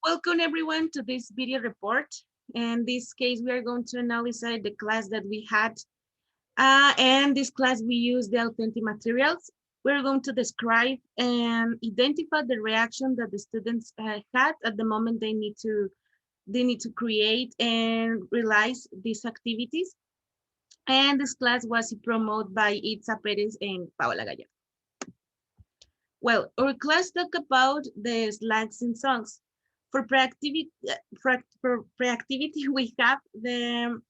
Welcome everyone to this video report. In this case, we are going to analyze the class that we had. And this class, we use the authentic materials. We're going to describe and identify the reaction that the students had at the moment they need to create and realize these activities. And this class was promoted by Itza Perez and Paola. Well, our class talk about the slangs and songs. For pre-activity, we have the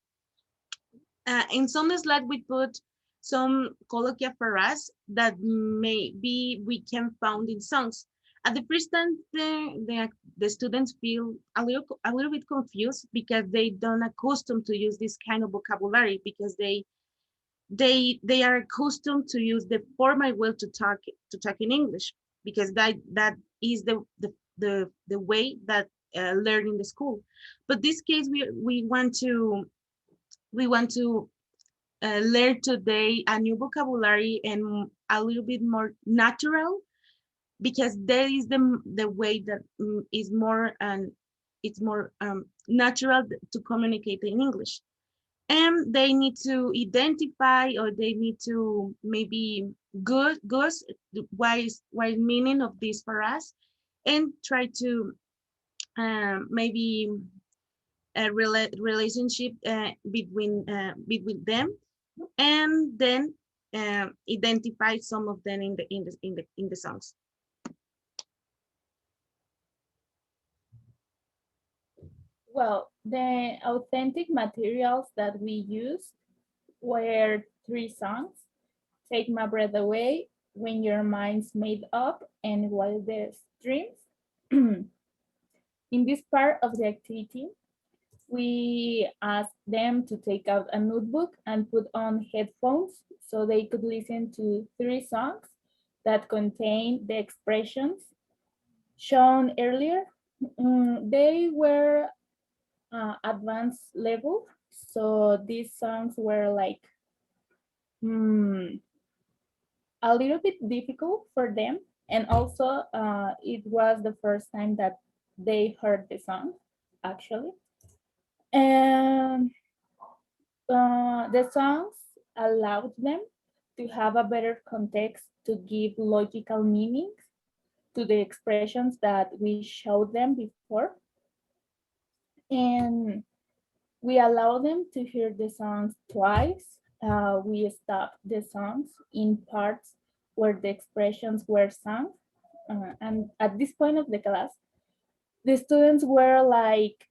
in some slide we put some colloquia for us that maybe we can found in songs. At the first time, the students feel a little bit confused because they don't accustomed to use this kind of vocabulary because they are accustomed to use the formal way to talk in English because that is the way that learn in the school. But this case we want to learn today a new vocabulary and a little bit more natural because that is the way that is more and it's more natural to communicate in English, and they need to identify or they need to maybe goes what is meaning of this for us and try to maybe a relationship between them, and then identify some of them in the songs. Well, the authentic materials that we used were three songs: Take My Breath Away, When Your Mind's Made Up, and Wildest Dreams. In this part of the activity, we asked them to take out a notebook and put on headphones so they could listen to three songs that contain the expressions shown earlier. They were advanced level. So these songs were like a little bit difficult for them. And also it was the first time that they heard the song actually. And the songs allowed them to have a better context to give logical meanings to the expressions that we showed them before. And we allow them to hear the songs twice. We stopped the songs in parts where the expressions were sung. And at this point of the class, the students were like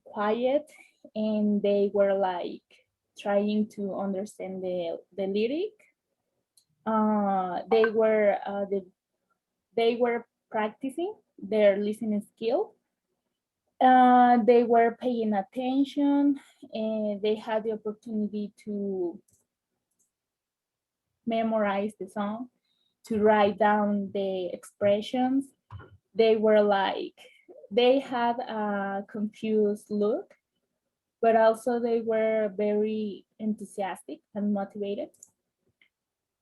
quiet and they were like trying to understand the lyric. They were practicing their listening skill. They were paying attention and they had the opportunity to memorize the song, to write down the expressions. They were like, they had a confused look, but also they were very enthusiastic and motivated.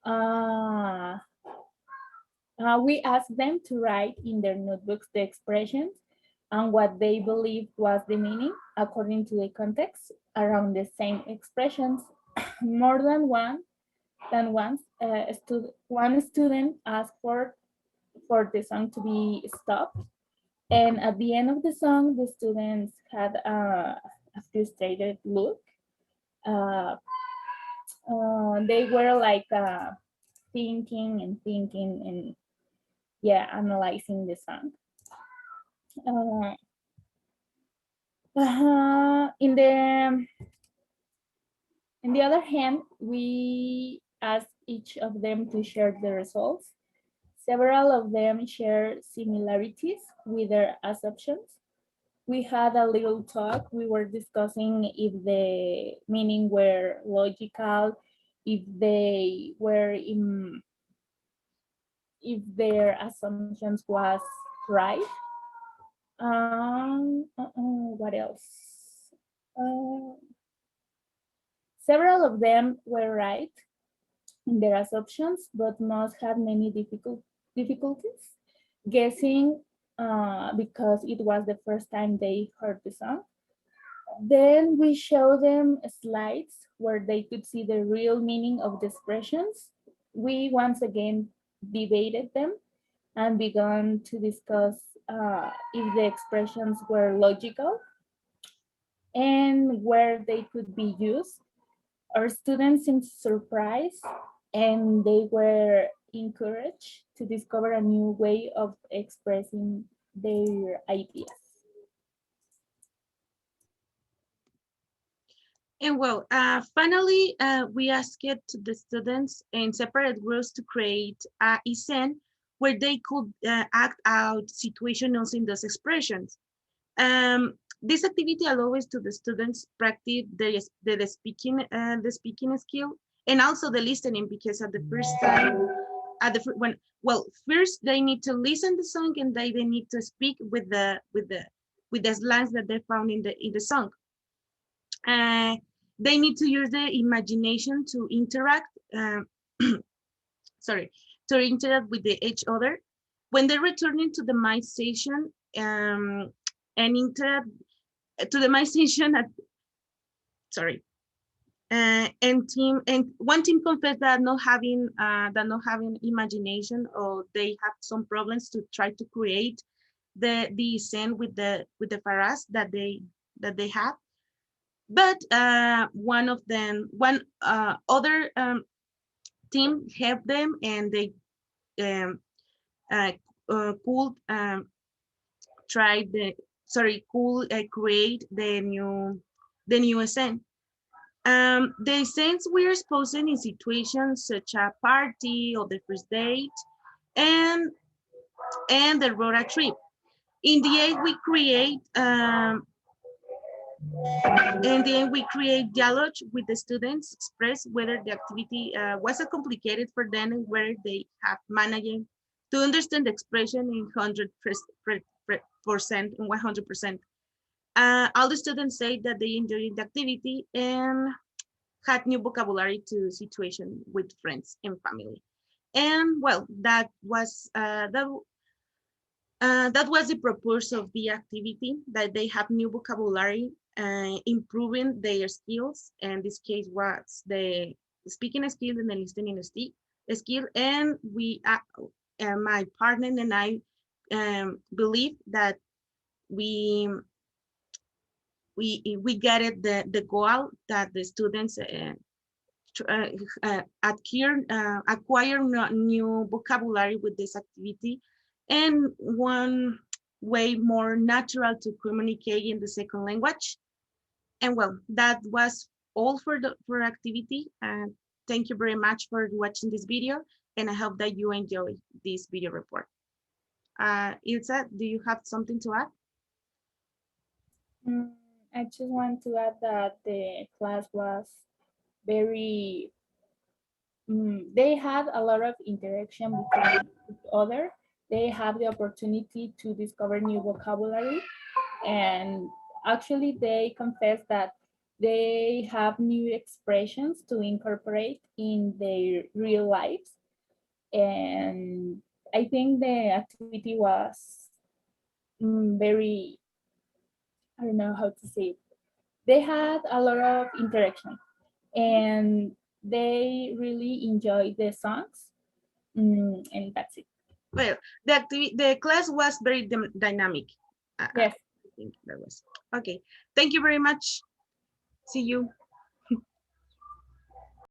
Uh, we asked them to write in their notebooks the expressions and what they believed was the meaning according to the context around the same expressions. More than once, one student asked for the song to be stopped. And at the end of the song, the students had a frustrated look. Uh, they were like thinking and thinking and yeah, analyzing the song. Uh, in the other hand, we asked each of them to share the results. Several of them share similarities with their assumptions. We had a little talk. We were discussing if the meaning were logical, if they were in, if their assumptions was right. What else? Uh, Several of them were right in their assumptions, but most had many difficulties guessing because it was the first time they heard the song. Then we show them slides where they could see the real meaning of the expressions. We once again debated them and began to discuss if the expressions were logical and where they could be used. Our students seemed surprised and they were encouraged to discover a new way of expressing their ideas. And well, finally, we asked the students in separate groups to create a scene where they could act out situations in those expressions. This activity allows to the students practice the speaking skill and also the listening, because at the first time, when well, first they need to listen the song, and they need to speak with the slangs that they found in the song. Uh, they need to use the imagination to interact. Sorry, to interact with each other. When they're returning to the my station, and interact to the my station at sorry, and one team confessed that not having imagination, or they have some problems to try to create the scene with the faras that they have. But one other team helped them, and they um, uh, could try the could create the new scene. The scenes were exposed in situations such as party or the first date, and the road trip. In the end, we create dialogue with the students, express whether the activity was a complicated for them, and whether they have managed to understand the expression in 100% and 100%. All the students say that they enjoyed the activity and had new vocabulary to situation with friends and family. And well, that was the purpose of the activity, that they have new vocabulary, improving their skills. And this case was the speaking skill and the listening skill. And my partner and I believe that we we get it the goal that the students acquire new vocabulary with this activity, and one way more natural to communicate in the second language. And well, that was all for the activity. And thank you very much for watching this video, and I hope that you enjoy this video report. Ilsa, do you have something to add? Mm, I just want to add that the class was very, they had a lot of interaction between each other. They have the opportunity to discover new vocabulary, and actually they confess that they have new expressions to incorporate in their real lives. And I think the activity was very, I don't know how to say it. They had a lot of interaction and they really enjoyed the songs. And that's it. Well, the class was very dynamic. I Yes. think that was okay. Thank you very much. See you.